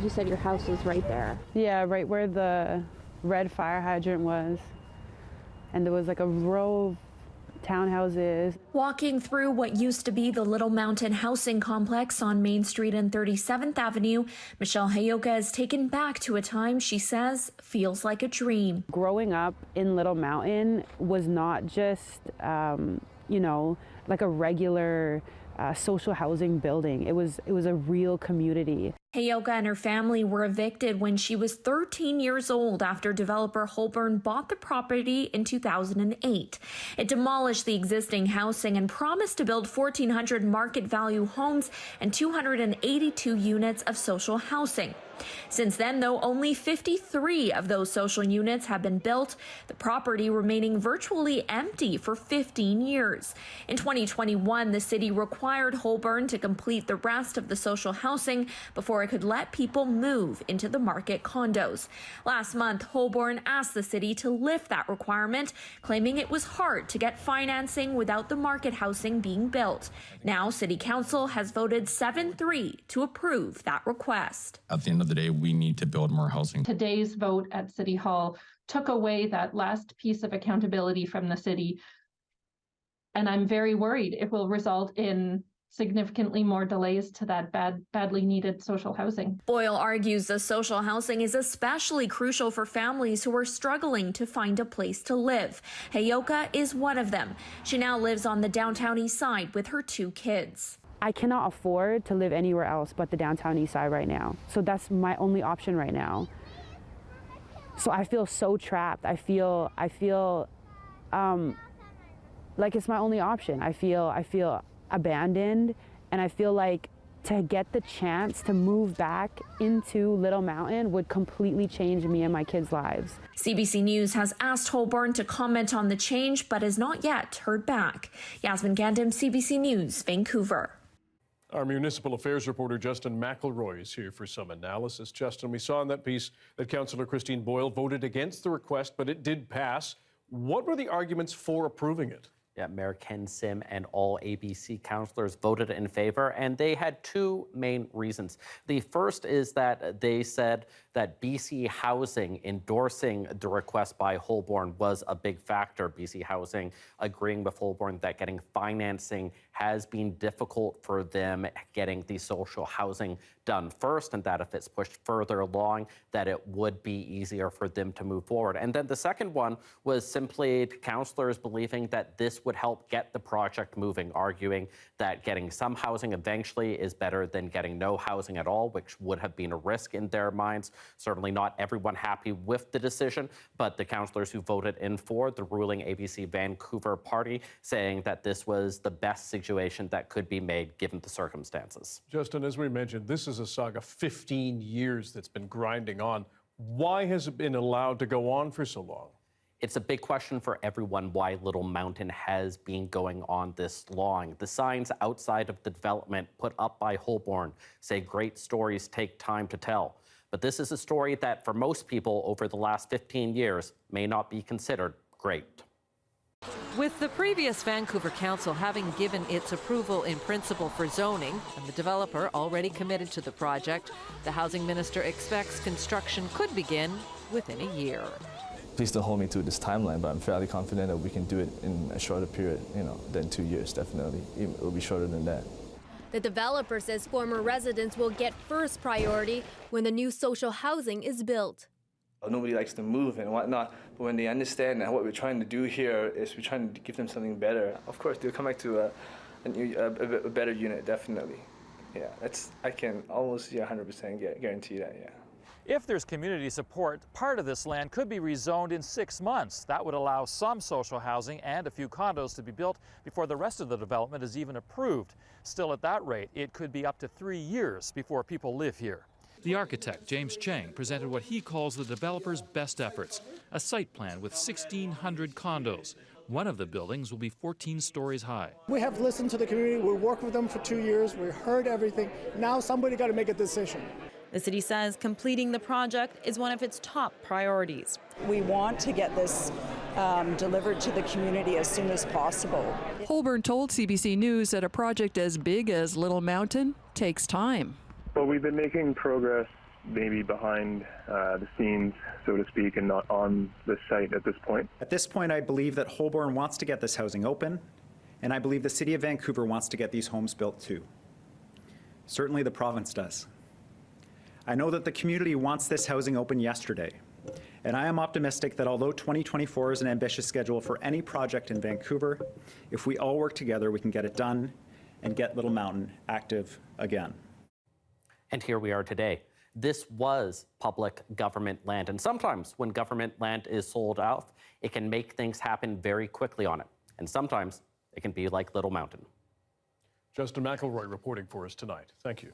You said your house was right there. Yeah, right where the red fire hydrant was. And there was like a row of townhouses. Walking through what used to be the Little Mountain housing complex on Main Street and 37th Avenue, Michelle Hayoka is taken back to a time she says feels like a dream. Growing up in Little Mountain was not just, like a regular social housing building. It was a real community. Hayoka and her family were evicted when she was 13 years old after developer Holborn bought the property in 2008. It demolished the existing housing and promised to build 1,400 market value homes and 282 units of social housing. Since then, though, only 53 of those social units have been built, the property remaining virtually empty for 15 years. In 2021, the city required Holborn to complete the rest of the social housing before it could let people move into the market condos. Last month, Holborn asked the city to lift that requirement, claiming it was hard to get financing without the market housing being built. Now, City Council has voted 7-3 to approve that request. At the end of the day, we need to build more housing. Today's vote at City Hall took away that last piece of accountability from the city. And I'm very worried it will result in significantly more delays to that badly needed social housing. Boyle argues the social housing is especially crucial for families who are struggling to find a place to live. Hayoka is one of them. She now lives on the downtown east side with her 2 kids. I cannot afford to live anywhere else but the downtown east side right now. So that's my only option right now. So I feel so trapped. I feel like it's my only option. I feel abandoned, and I feel like to get the chance to move back into Little Mountain would completely change me and my kids' lives. CBC News has asked Holborn to comment on the change, but has not yet heard back. Yasmin Gandham, CBC News, Vancouver. Our municipal affairs reporter Justin McElroy is here for some analysis. Justin, we saw in that piece that Councillor Christine Boyle voted against the request, but it did pass. What were the arguments for approving it? Yeah, Mayor Ken Sim and all ABC councillors voted in favor, and they had 2 main reasons. The first is that they said that BC Housing endorsing the request by Holborn was a big factor. BC Housing agreeing with Holborn that getting financing has been difficult for them getting the social housing done first, and that if it's pushed further along, that it would be easier for them to move forward. And then the second one was simply councillors believing that this would help get the project moving, arguing that getting some housing eventually is better than getting no housing at all, which would have been a risk in their minds. Certainly not everyone happy with the decision, but the councillors who voted in for the ruling ABC Vancouver party saying that this was the best situation that could be made given the circumstances. Justin, as we mentioned, this is a saga 15 years that's been grinding on. Why has it been allowed to go on for so long? It's a big question for everyone why Little Mountain has been going on this long. The signs outside of the development put up by Holborn say great stories take time to tell. But this is a story that for most people over the last 15 years may not be considered great. With the previous Vancouver Council having given its approval in principle for zoning and the developer already committed to the project, the housing minister expects construction could begin within a year. Please don't hold me to this timeline, but I'm fairly confident that we can do it in a shorter period, than 2 years, definitely. It will be shorter than that. The developer says former residents will get first priority when the new social housing is built. Nobody likes to move and whatnot, but when they understand that what we're trying to do here is we're trying to give them something better, of course they'll come back to a better unit, definitely. Yeah, I can almost 100% guarantee that, yeah. If there's community support, part of this land could be rezoned in 6 months. That would allow some social housing and a few condos to be built before the rest of the development is even approved. Still, at that rate, it could be up to 3 years before people live here. The architect, James Chang, presented what he calls the developer's best efforts, a site plan with 1,600 condos. One of the buildings will be 14 stories high. We have listened to the community. We worked with them for 2 years. We heard everything. Now somebody got to make a decision. The city says completing the project is one of its top priorities. We want to get this delivered to the community as soon as possible. Holborn told CBC News that a project as big as Little Mountain takes time. Well, we've been making progress maybe behind the scenes, so to speak, and not on the site at this point. At this point, I believe that Holborn wants to get this housing open, and I believe the City of Vancouver wants to get these homes built too. Certainly the province does. I know that the community wants this housing open yesterday, and I am optimistic that although 2024 is an ambitious schedule for any project in Vancouver, if we all work together, we can get it done and get Little Mountain active again. And here we are today. This was public government land, and sometimes when government land is sold out, it can make things happen very quickly on it, and sometimes it can be like Little Mountain. Justin McElroy reporting for us tonight. Thank you.